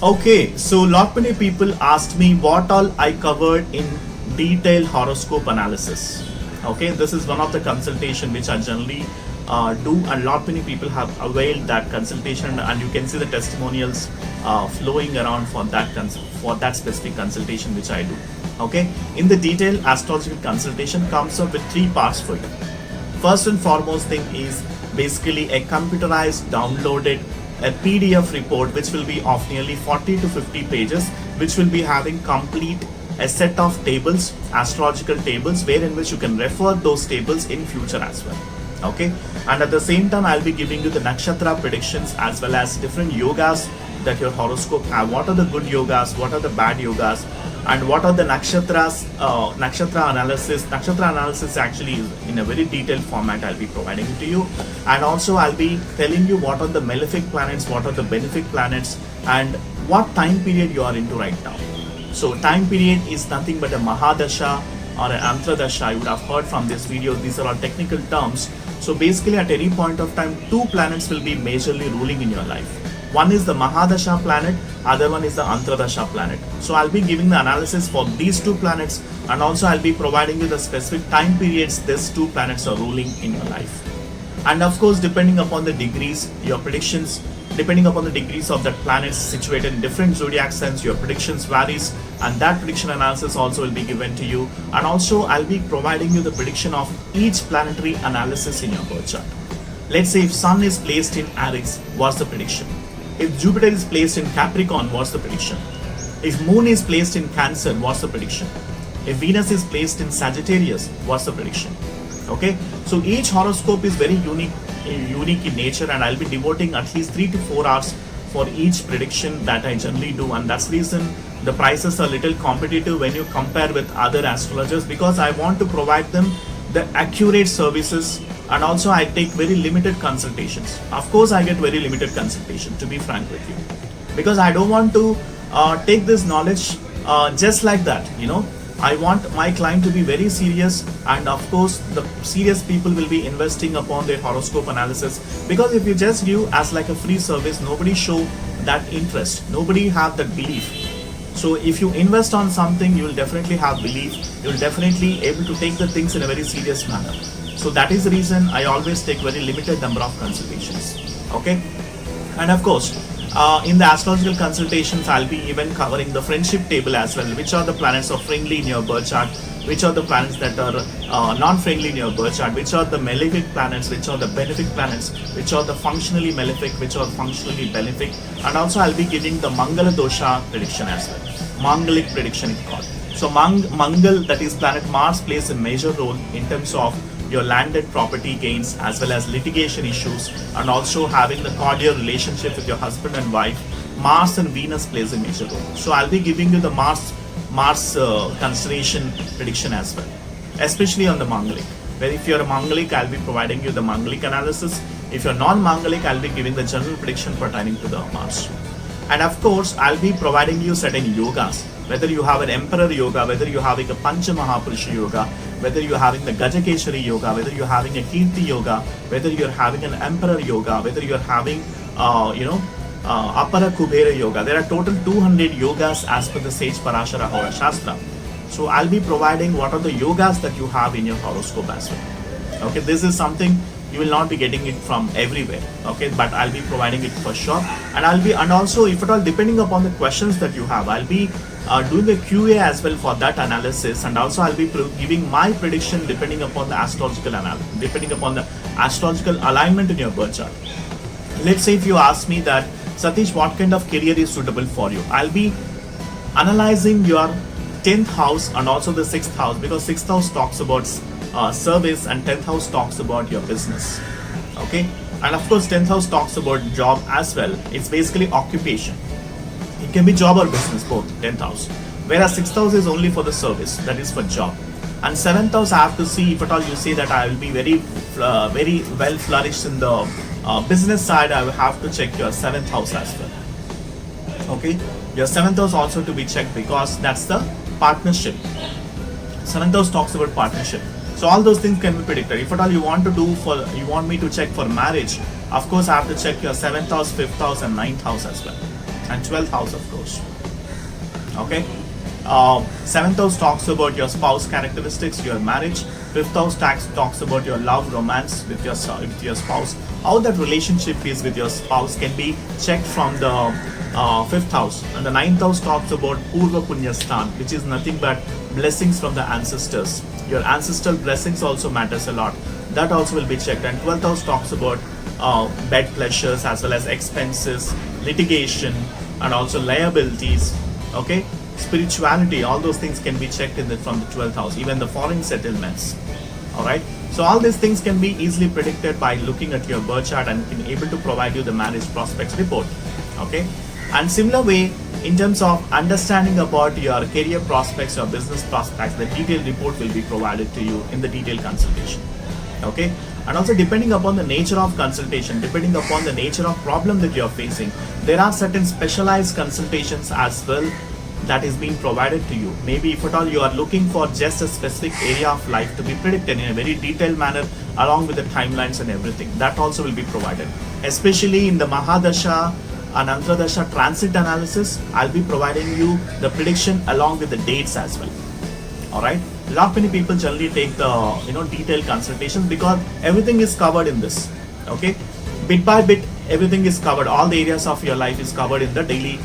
Okay, so lot many people asked me what all I covered in detailed horoscope analysis. Okay, this is one of the consultation which I generally do, and lot many people have availed that consultation, and you can see the testimonials flowing around for for that specific consultation which I do. Okay, in the detailed astrological consultation comes up with three parts for you. First and foremost thing is basically a computerized downloaded a PDF report which will be of nearly 40 to 50 pages, which will be having complete a set of tables, astrological tables, wherein which you can refer those tables in future as well. Okay, and at the same time I'll be giving you the nakshatra predictions as well as different yogas that your horoscope have. What are the good yogas, what are the bad yogas, and what are the nakshatras, nakshatra analysis actually is in a very detailed format I'll be providing it to you. And also I'll be telling you what are the malefic planets, what are the benefic planets, and what time period you are into right now. So time period is nothing but a mahadasha or an antradasha. You would have heard from this video, these are all technical terms. So basically at any point of time, two planets will be majorly ruling in your life. One is the Mahadasha planet, other one is the Antradasha planet. So I'll be giving the analysis for these two planets, and also I'll be providing you the specific time periods these two planets are ruling in your life. And of course, depending upon the degrees, your predictions, depending upon the degrees of that planets situated in different zodiac signs, your predictions varies, and that prediction analysis also will be given to you. And also I'll be providing you the prediction of each planetary analysis in your birth chart. Let's say if Sun is placed in Aries, what's the prediction? If Jupiter is placed in Capricorn, what's the prediction? If Moon is placed in Cancer, what's the prediction? If Venus is placed in Sagittarius, what's the prediction? Okay, so each horoscope is very unique in nature, and I'll be devoting at least 3 to 4 hours for each prediction that I generally do, and that's the reason the prices are a little competitive when you compare with other astrologers, because I want to provide them the accurate services. And also I take very limited consultations. Of course I get very limited consultation, to be frank with you, because I don't want to take this knowledge just like that, you know. I want my client to be very serious, and of course the serious people will be investing upon their horoscope analysis, because if you just give as like a free service, nobody show that interest, nobody have that belief. So if you invest on something, you will definitely have belief, you will definitely able to take the things in a very serious manner. So that is the reason I always take very limited number of consultations. Okay, and of course in the astrological consultations I'll be even covering the friendship table as well, which are the planets are friendly in your birth chart, which are the planets that are non-friendly in your birth chart, which are the malefic planets, which are the benefic planets, which are the functionally malefic, which are functionally benefic. And also I'll be giving the Mangala dosha prediction as well, Mangalic prediction it's called. So Mangal, that is planet Mars, plays a major role in terms of your landed property gains as well as litigation issues, and also having the cordial relationship with your husband and wife. Mars and Venus plays a major role. So I'll be giving you the Mars constellation prediction as well, especially on the Mangalic. Where if you're a Mangalic, I'll be providing you the Mangalic analysis. If you're non-Mangalic, I'll be giving the general prediction pertaining to the Mars. And of course, I'll be providing you certain yogas. Whether you have an Emperor Yoga, whether you're having a Pancha Mahapurusha Yoga, whether you're having the Gajakeshari Yoga, whether you're having a Kirti Yoga, whether you're having an Emperor Yoga, whether you're having, Apara Kubera Yoga. There are total 200 yogas as per the Sage Parashara Hora Shastra. So I'll be providing what are the yogas that you have in your horoscope as well. Okay, this is something you will not be getting it from everywhere. Okay, but I'll be providing it for sure. And also if at all, depending upon the questions that you have, I'll be doing a QA as well for that analysis, and also I'll be giving my prediction depending upon the astrological alignment in your birth chart. Let's say if you ask me that, Satish, what kind of career is suitable for you? I'll be analyzing your 10th house and also the 6th house, because 6th house talks about service and 10th house talks about your business. Okay, and of course 10th house talks about job as well. It's basically occupation. It can be job or business, both, 10th house. Whereas 6th house is only for the service, that is for job. And 7th house, I have to see if at all you say that I will be very well flourished in the business side, I will have to check your 7th house as well. Okay, your 7th house also to be checked, because that's the partnership. 7th house talks about partnership. So all those things can be predicted. If at all you want me to check for marriage, of course I have to check your 7th house, 5th house and 9th house as well. and 12th house, of course. Okay. 7th house talks about your spouse characteristics, your marriage. 5th house talks about your love, romance with your spouse. How that relationship is with your spouse can be checked from the 5th house. And the 9th house talks about Purva Punya Sthan, which is nothing but blessings from the ancestors. Your ancestral blessings also matters a lot. That also will be checked. And 12th house talks about bed pleasures as well as expenses, litigation, and also liabilities. Okay, spirituality, all those things can be checked from the 12th house, even the foreign settlements. All right, so all these things can be easily predicted by looking at your birth chart and can able to provide you the marriage prospects report. Okay, and similar way, in terms of understanding about your career prospects, your business prospects, the detailed report will be provided to you in the detailed consultation. Okay, and also depending upon the nature of consultation, depending upon the nature of problem that you are facing, there are certain specialized consultations as well that is being provided to you. Maybe if at all you are looking for just a specific area of life to be predicted in a very detailed manner along with the timelines and everything, that also will be provided. Especially in the Mahadasha and Antradasha transit analysis, I'll be providing you the prediction along with the dates as well. Alright, lot many people generally take the detailed consultations because everything is covered in this. Okay, bit by bit everything is covered, all the areas of your life is covered in the daily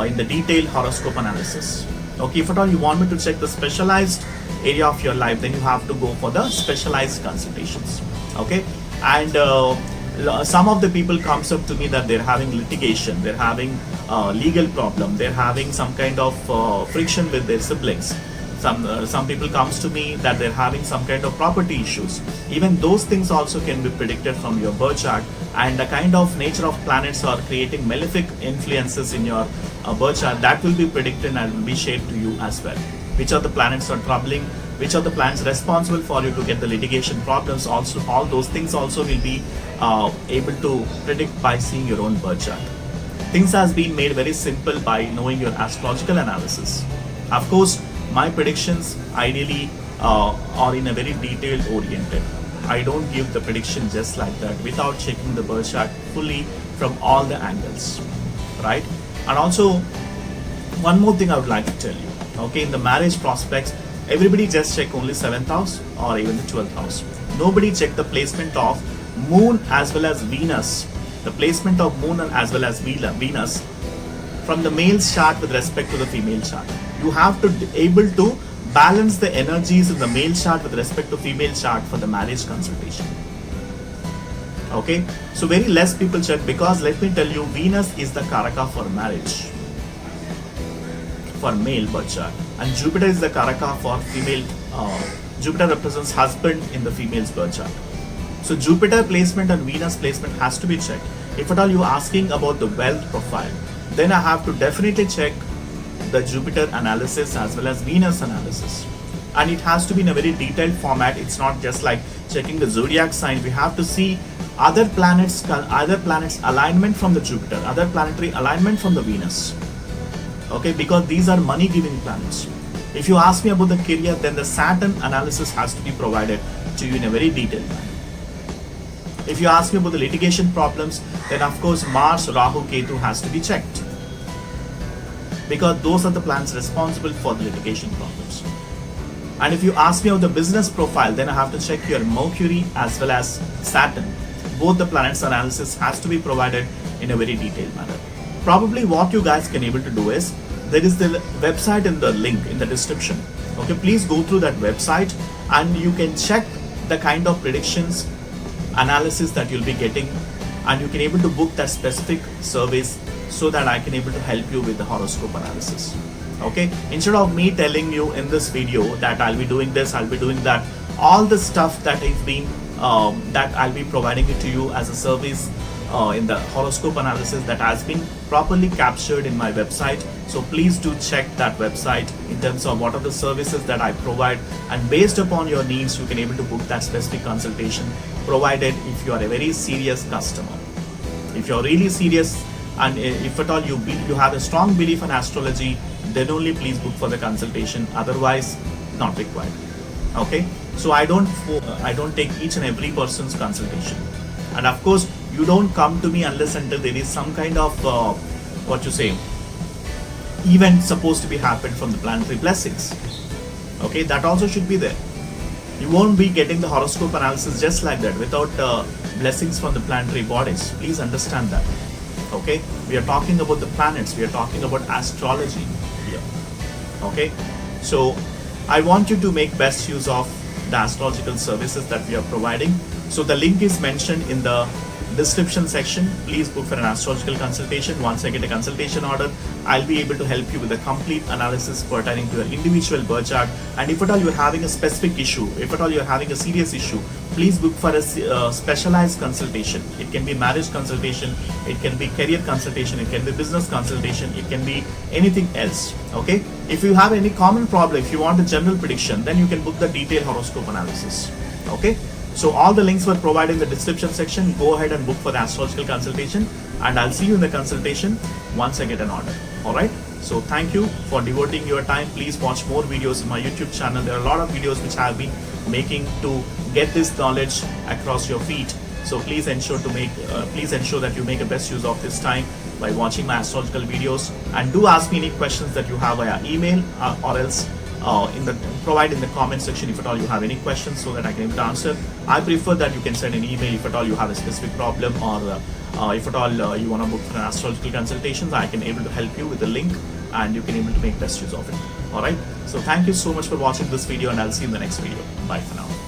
in the detailed horoscope analysis. Okay, if at all you want me to check the specialized area of your life, then you have to go for the specialized consultations. Okay, and some of the people comes up to me that they're having litigation, they're having legal problem, they're having some kind of friction with their siblings. Some people comes to me that they're having some kind of property issues. Even those things also can be predicted from your birth chart, and the kind of nature of planets are creating malefic influences in your birth chart, that will be predicted and will be shared to you as well. Which are the planets are troubling, which are the planets responsible for you to get the litigation problems, also all those things also will be able to predict by seeing your own birth chart. Things has been made very simple by knowing your astrological analysis. Of course, my predictions ideally are in a very detailed oriented. I don't give the prediction just like that without checking the birth chart fully from all the angles, right? And also, one more thing I would like to tell you. Okay, in the marriage prospects, everybody just check only 7th house or even the 12th house. Nobody check the placement of moon as well as Venus. The placement of moon and as well as Venus from the male chart with respect to the female chart. You have to be able to balance the energies in the male chart with respect to female chart for the marriage consultation. Okay, so very less people check because let me tell you, Venus is the Karaka for marriage for male birth chart, and Jupiter is the Karaka for female. Jupiter represents husband in the female's birth chart. So Jupiter placement and Venus placement has to be checked. If at all you are asking about the wealth profile, then I have to definitely check the Jupiter analysis as well as Venus analysis, and it has to be in a very detailed format. It's not just like checking the zodiac sign. We have to see other planets alignment from the Jupiter, other planetary alignment from the Venus. Okay, because these are money giving planets. If you ask me about the career, then the Saturn analysis has to be provided to you in a very detailed manner. If you ask me about the litigation problems, then of course Mars, Rahu, Ketu has to be checked, because those are the planets responsible for the litigation problems. And if you ask me about the business profile, then I have to check your Mercury as well as Saturn. Both the planets analysis has to be provided in a very detailed manner. Probably what you guys can able to do is, there is the website in the link in the description. Okay, please go through that website and you can check the kind of predictions analysis that you'll be getting, and you can able to book that specific service so that I can able to help you with the horoscope analysis. Okay, instead of me telling you in this video that I'll be doing this, I'll be doing that, all the stuff that is being that I'll be providing it to you as a service in the horoscope analysis, that has been properly captured in my website. So please do check that website in terms of what are the services that I provide, and based upon your needs you can able to book that specific consultation, provided if you are a very serious customer. If you're really serious, and if at all you have a strong belief in astrology, then only please book for the consultation, otherwise not required. Okay, so I don't take each and every person's consultation, and of course you don't come to me unless until there is some kind of event supposed to be happened from the planetary blessings. Okay, that also should be there. You won't be getting the horoscope analysis just like that without blessings from the planetary bodies. Please understand that. Okay, we are talking about the planets, we are talking about astrology here. Okay, so I want you to make best use of the astrological services that we are providing. So the link is mentioned in the description section. Please book for an astrological consultation. Once I get a consultation order, I'll be able to help you with a complete analysis pertaining to your individual birth chart. And if at all you're having a specific issue, if at all you're having a serious issue, please book for a specialized consultation. It can be marriage consultation, it can be career consultation, it can be business consultation, it can be anything else. Okay, if you have any common problem, if you want a general prediction, then you can book the detailed horoscope analysis. Okay, so all the links were provided in the description section. Go ahead and book for the astrological consultation, and I'll see you in the consultation once I get an order. All right, so thank you for devoting your time. Please watch more videos in my YouTube channel. There are a lot of videos which I have been making to get this knowledge across your feet. So please ensure that you make the best use of this time by watching my astrological videos, and do ask me any questions that you have via email or else provide in the comment section if at all you have any questions, so that I can able to answer. I prefer that you can send an email if at all you have a specific problem, or if at all you want to book for an astrological consultation. I can able to help you with the link, and you can able to make best use of it. All right, so thank you so much for watching this video, and I'll see you in the next video. Bye for now.